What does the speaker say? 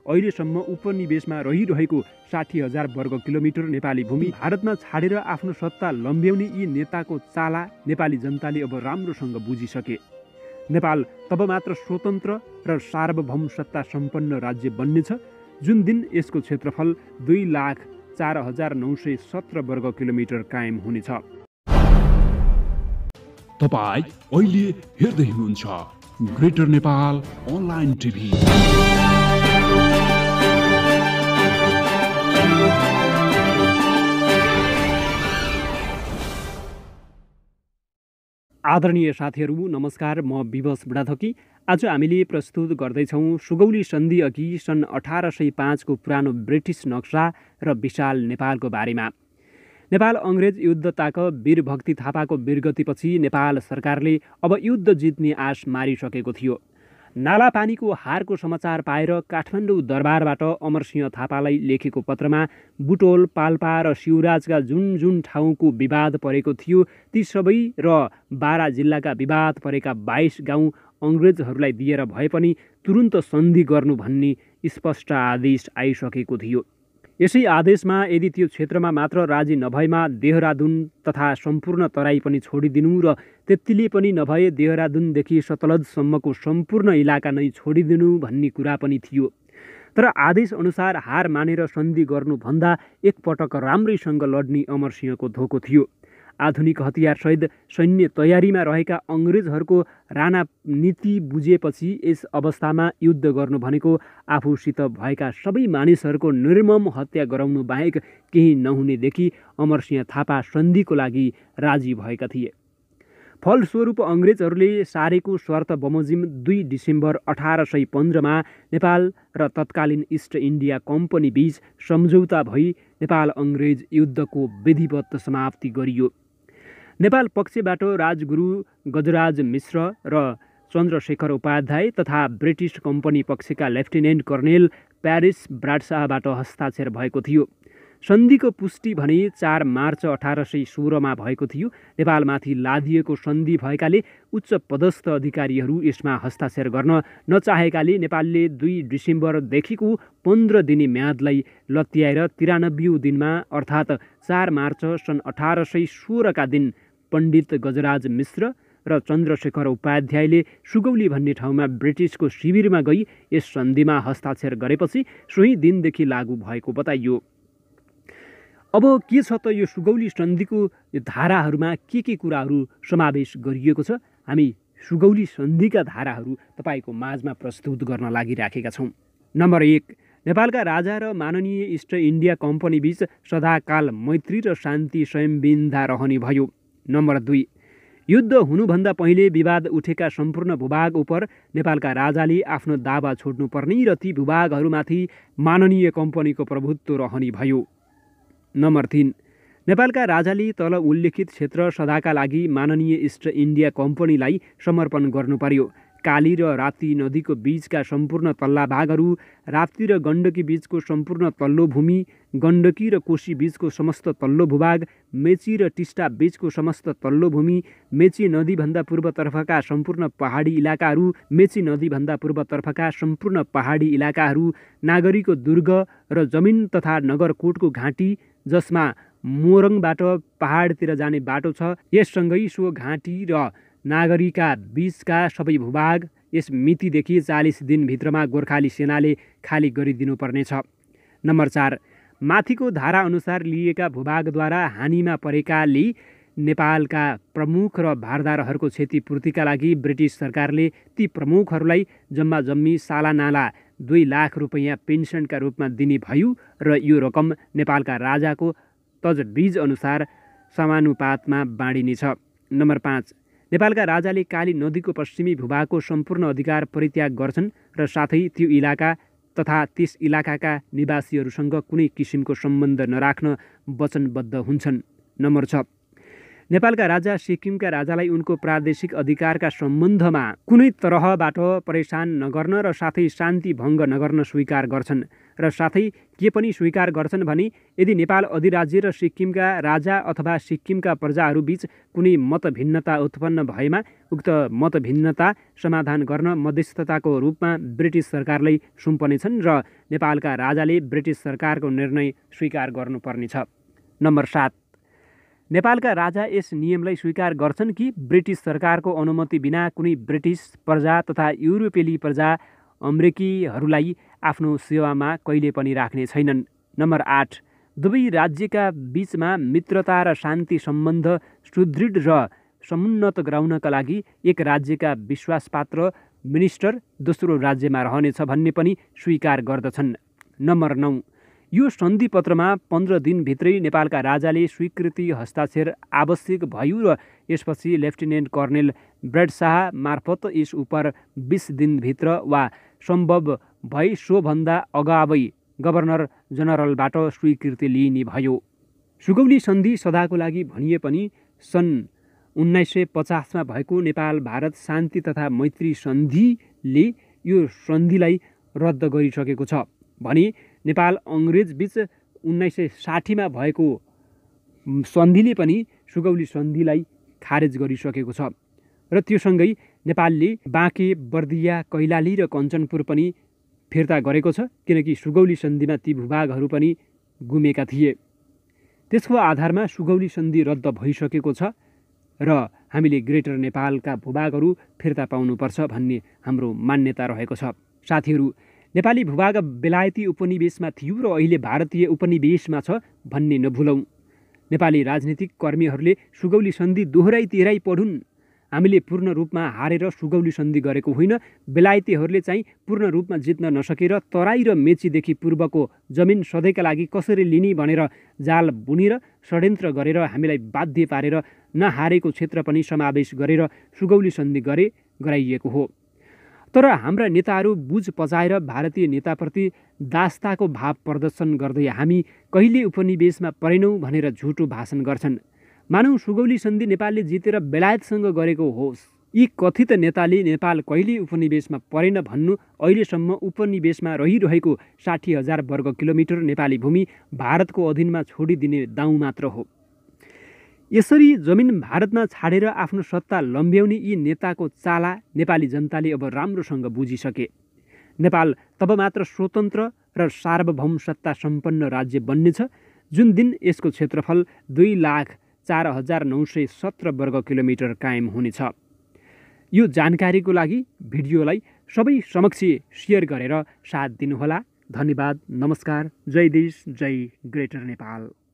अहिलेसम्म उपनिवेशमा रहिरहेको 60,000 वर्ग किलोमिटर नेपाली भूमि भारतमा छाडेर आफ्नो सत्ता लम्ब्याउने यी नेताको चाला नेपाली जनताले अब राम्रोसँग बुझिसके। नेपाल तब मात्र स्वतन्त्र र सार्वभौम सत्ता सम्पन्न राज्य बन्नेछ जुन दिन यसको क्षेत्रफल 2,04,917 वर्ग किलोमिटर कायम हुनेछ। तपाईँ अहिले हेर्दै हुनुहुन्छ ग्रेटर नेपाल अनलाइन टिभी। आदरणीय साथीहरू नमस्कार, म विवश बुढाथोकी। आज हामीले प्रस्तुत गर्दैछौँ सुगौली सन्धि अघि सन् 1805 को पुरानो ब्रिटिस नक्सा र विशाल नेपालको बारेमा। नेपाल अङ्ग्रेज युद्ध ताक वीरभक्ति थापाको वीरगतिपछि नेपाल सरकारले अब युद्ध जित्ने आश मारिसकेको थियो। नालापानीको हारको समाचार पाएर काठमाडौँ दरबारबाट अमरसिंह थापालाई लेखेको पत्रमा बुटोल, पाल्पा र शिवराजका जुन जुन ठाउँको विवाद परेको थियो ती सबै र बारा जिल्लाका विवाद परेका 22 गाउँ अङ्ग्रेजहरूलाई दिएर भए पनि तुरुन्त सन्धि गर्नु भन्ने स्पष्ट आदेश आइसकेको थियो। यसै आदेशमा यदि त्यो क्षेत्रमा मात्र राजी नभएमा देहरादुन तथा सम्पूर्ण तराई पनि छोडिदिनु र त्यतिले पनि नभए देहरादुनदेखि सतलजसम्मको सम्पूर्ण इलाका नै छोडिदिनु भन्ने कुरा पनि थियो। तर आदेश अनुसार हार मानेर सन्धि गर्नुभन्दा एकपटक राम्रैसँग लड्ने अमरसिंहको धोको थियो। आधुनिक हतियारसहित सैन्य तयारीमा रहेका अङ्ग्रेजहरूको राणा नीति बुझेपछि यस अवस्थामा युद्ध गर्नु भनेको आफूसित भएका सबै मानिसहरूको निर्मम हत्या गराउनु बाहेक केही नहुनेदेखि अमरसिंह थापा सन्धिको लागि राजी भएका थिए। फलस्वरूप अङ्ग्रेजहरूले सारेको शर्त बमोजिम 2 डिसेम्बर 1815 नेपाल र तत्कालीन इस्ट इन्डिया कम्पनी बीच सम्झौता भई नेपाल अङ्ग्रेज युद्धको विधिवत समाप्ति गरियो। नेपाल पक्षबाट राजगुरु गजराज मिश्र र चन्द्रशेखर उपाध्याय तथा ब्रिटिस कम्पनी पक्षका लेफ्टिनेन्ट कर्नेल प्यारिस ब्राडशाहबाट हस्ताक्षर भएको थियो। सन्धिको पुष्टि भने 4 मार्च 1816 भएको थियो। नेपालमाथि लादिएको सन्धि भएकाले उच्च पदस्थ अधिकारीहरू यसमा हस्ताक्षर गर्न नचाहेकाले नेपालले 2 डिसेम्बरदेखिको 15 दिने म्यादलाई लत्याएर 93औं दिनमा अर्थात् 4 मार्च सन् 1816 का दिन पण्डित गजराज मिश्र र चन्द्रशेखर उपाध्यायले सुगौली भन्ने ठाउँमा ब्रिटिसको शिविरमा गई यस सन्धिमा हस्ताक्षर गरेपछि सोही दिनदेखि लागू भएको बताइयो। अब के छ त यो सुगौली सन्धिको धाराहरूमा के कुराहरू समावेश गरिएको छ, हामी सुगौली सन्धिका धाराहरू तपाईँको माझमा प्रस्तुत गर्न लागिराखेका छौँ। नम्बर 1, नेपालका राजा र माननीय इस्ट इन्डिया कम्पनी बीच सदाकाल मैत्री र शान्ति संविदा रहने भयो। नम्बर 2, युद्ध हुनुभन्दा पहिले विवाद उठेका सम्पूर्ण भूभाग उप नेपालका राजाले आफ्नो दावा छोड्नुपर्ने र ती भूभागहरूमाथि माननीय कम्पनीको प्रभुत्व रहने भयो। नम्बर 3, नेपालका राजाले तल उल्लेखित क्षेत्र सदाका लागि माननीय इस्ट इन्डिया कम्पनीलाई समर्पण गर्नु पर्यो। काली र राप्ती नदीको बीचका सम्पूर्ण तल्ला भागहरू, राप्ती र गण्डकी बीचको सम्पूर्ण तल्लो भूमि, गण्डकी र कोशी बीचको समस्त तल्लो भूभाग, मेची र टिस्टा बीचको समस्त तल्लो भूमि, मेची नदीभन्दा पूर्वतर्फका सम्पूर्ण पहाडी इलाकाहरू, मेची नदीभन्दा पूर्वतर्फका सम्पूर्ण पहाडी इलाकाहरू, नागरीको दुर्ग र जमिन तथा नगरकोटको घाँटी जसमा मोरङबाट पहाडतिर जाने बाटो छ, यससँगै सो घाँटी र नागरीका बीचका सबै भूभाग यस मितिदेखि 40 दिनभित्रमा गोर्खाली सेनाले खाली गरिदिनु पर्नेछ। नम्बर 4, माथिको धारा अनुसार लिएका भूभागद्वारा हानिमा परेकाले नेपालका प्रमुख र भारदारहरूको क्षतिपूर्तिका लागि ब्रिटिस सरकारले ती प्रमुखहरूलाई जम्मा जम्मी सालानाला 2 लाख रुपैयाँ पेन्सनका रूपमा दिने भयो र यो रकम नेपालका राजाको तजविज अनुसार समानुपातमा बाँडिनेछ। नम्बर 5, नेपालका राजाले काली नदीको पश्चिमी भूभागको सम्पूर्ण अधिकार परित्याग गर्छन् र साथै त्यो इलाका तथा त्यस इलाकाका निवासीहरूसँग कुनै किसिमको सम्बन्ध नराख्न वचनबद्ध हुन्छन्। नम्बर 6, नेपालका राजा सिक्किमका राजालाई उनको प्रादेशिक अधिकारका सम्बन्धमा कुनै तरहबाट परेशान नगर्न र साथै शान्ति भङ्ग नगर्न स्वीकार गर्छन् र साथै के पनि स्वीकार गर्छन् भने यदि नेपाल अधिराज्य र सिक्किमका राजा अथवा सिक्किमका प्रजाहरूबीच कुनै मतभिन्नता उत्पन्न भएमा उक्त मतभिन्नता समाधान गर्न मध्यस्थताको रूपमा ब्रिटिस सरकारलाई सुम्पनेछन् र नेपालका राजाले ब्रिटिस सरकारको निर्णय स्वीकार गर्नुपर्नेछ। नम्बर 7, नेपालका राजा यस नियमलाई स्वीकार गर्छन् कि ब्रिटिस सरकारको अनुमति बिना कुनै ब्रिटिस प्रजा तथा युरोपेली प्रजा अमेरिकीहरूलाई आफ्नो सेवामा कहिले पनि राख्ने छैनन्। नम्बर 8, दुवै राज्यका बीचमा मित्रता र शान्ति सम्बन्ध सुदृढ र समुन्नत गराउनका लागि एक राज्यका विश्वासपात्र मिनिस्टर दोस्रो राज्यमा रहनेछ भन्ने पनि स्वीकार गर्दछन्। नम्बर 9, यो सन्धिपत्रमा 15 दिनभित्रै नेपालका राजाले स्वीकृति हस्ताक्षर आवश्यक भयो र यसपछि लेफ्टिनेन्ट कर्नेल ब्रेडशाह मार्फत यस उप 20 दिनभित्र वा सम्भव भए सोभन्दा अगावै गभर्नर जनरलबाट स्वीकृति लिइने भयो। सुगौली सन्धि सदाको लागि भनिए पनि सन् 1950 मा भएको नेपाल भारत शान्ति तथा मैत्री सन्धिले यो सन्धिलाई रद्द गरिसकेको छ भने नेपाल अङ्ग्रेजबीच 1960 मा भएको सन्धिले पनि सुगौली सन्धिलाई खारेज गरिसकेको छ र त्योसँगै नेपालले बाँके, बर्दिया, कैलाली र कञ्चनपुर पनि फिर्ता गरेको छ किनकि सुगौली सन्धिमा ती भूभागहरू पनि गुमेका थिए। त्यसको आधारमा सुगौली सन्धि रद्द भइसकेको छ र हामीले ग्रेटर नेपालका भूभागहरू फिर्ता पाउनुपर्छ भन्ने हाम्रो मान्यता रहेको छ। साथीहरू, नेपाली भूभाग बेलायती उपनिवेशमा थियो र अहिले भारतीय उपनिवेशमा छ भन्ने नभुलौँ। नेपाली राजनीतिक कर्मीहरूले सुगौली सन्धि दोहोऱ्याइ तेह्राइ पढुन्। हामीले पूर्ण रूपमा हारेर सुगौली सन्धि गरेको होइन। बेलायतीहरूले चाहिँ पूर्ण रूपमा जित्न नसकेर तराई र मेचीदेखि पूर्वको जमिन सधैँका लागि कसरी लिने भनेर जाल बुनेर षड्यन्त्र गरेर हामीलाई बाध्य पारेर नहारेको क्षेत्र पनि समावेश गरेर सुगौली सन्धि गराइएको हो। तर हाम्रा नेताहरू बुझ पचाएर भारतीय नेताप्रति दास्ताको भाव प्रदर्शन गर्दै हामी कहिले उपनिवेशमा परेनौँ भनेर झुटो भाषण गर्छन्। मानौँ सुगौली सन्धि नेपालले जितेर बेलायतसँग गरेको होस्। यी कथित नेताले नेपाल कहिले उपनिवेशमा परेन भन्नु अहिलेसम्म उपनिवेशमा रहिरहेको 60,000 वर्ग किलोमिटर नेपाली भूमि भारतको अधीनमा छोडिदिने दाउ मात्र हो। यसरी जमिन भारतमा छाडेर आफ्नो सत्ता लम्ब्याउने यी नेताको चाला नेपाली जनताले अब राम्रोसँग बुझिसके। नेपाल तब मात्र स्वतन्त्र र सार्वभौम सत्ता सम्पन्न राज्य बन्नेछ जुन दिन यसको क्षेत्रफल 2,04,917 वर्ग किलोमिटर कायम हुनेछ। यो जानकारीको लागि भिडियोलाई सबै समक्ष सेयर गरेर साथ दिनुहोला। धन्यवाद। नमस्कार। जय देश, जय ग्रेटर नेपाल।